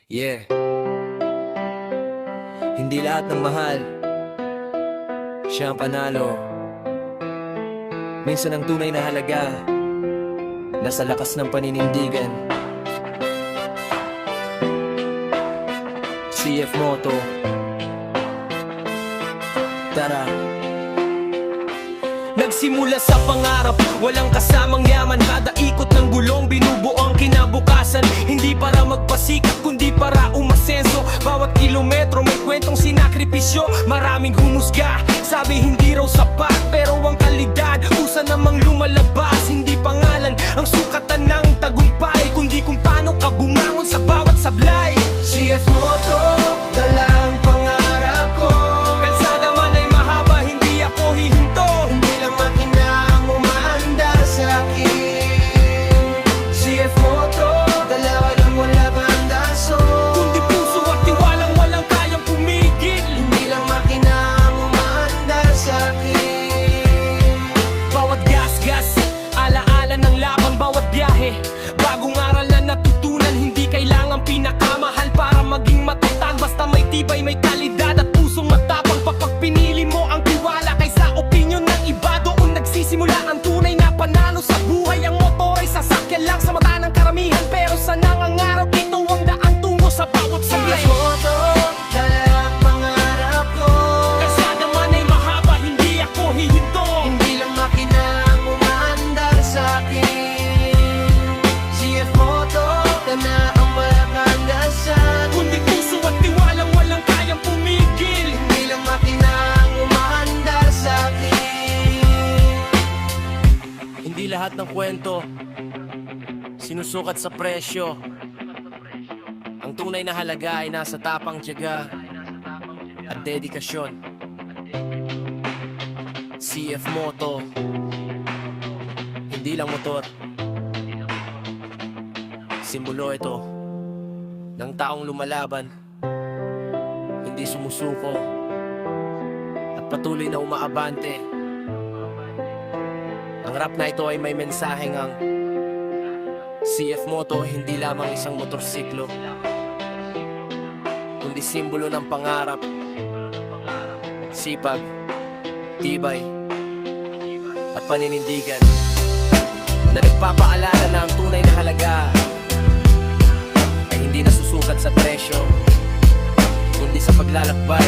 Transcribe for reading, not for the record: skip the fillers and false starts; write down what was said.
Yeah. Hindi lahat ng mahal siya ang panalo. Minsan ang tunay na halaga nasa lakas ng paninindigan. CF Moto. Tara. Nagsimula sa pangarap, walang kasamang yaman. Kada ikot ng gulong, binubuo ang kinabukasan. Hindi para magpasikat, kundi para umasenso. Bawat kilometro may kwentong sinakripisyo. Maraming humusga, sabi hindi raw sapat. Pero ang kalidad, kusa namang lumalabas. Hindi pangalan ang sukatan ng tagumpay, kundi kung paano ka bumangon sa bawat sablay. CF Moto, dala ang pangarap ko. Kalsada man ay mahaba, hindi ako hihinto. Hindi lang makina ang umaandar sa akin. CF Moto, dala ka lang wala bandaso. Kundi puso at tiwalang walang kayang pumigil. Hindi lang makina ang umaandar sa akin. Bawat gas-gas, alaala ng laban, bawat biyahe. Bagong aral na natutunan, hindi kailangan pinakamahal para maging matatag. Basta may tibay, may kalidad at pusong matapang. Kapag pinili mo ang tiwala kaysa opinyon ng iba, doon nagsisimula ang tunay na panalo sa buhay. Ang motor ay sasakyan lang sa mata ng karamihan, pero sa nangangarap ito ang daan tungo sa bawat sablay. CF Moto, dala ang pangarap ko. Kalsada man ay mahaba, hindi ako hihinto. Hindi lang makina ang umaandar sa akin. CF Moto, dala ang malakandasan. Kundi puso at tiwalang walang kayang pumigil. Hindi lang makina ang umaandar sa akin. Hindi lahat ng kwento sinusukat sa presyo. Ang tunay na halaga ay nasa tapang tiyaga at dedikasyon. CF Moto, hindi lang motor. Simbolo ito ng taong lumalaban, hindi sumusuko at patuloy na umaabante. Ang rap na ito ay may mensaheng ang CF Moto hindi lamang isang motorsiklo, kundi simbolo ng pangarap, sipag, tibay at paninindigan na nagpapaalala na ang tunay na halaga ay hindi nasusukat sa presyo, kundi sa paglalakbay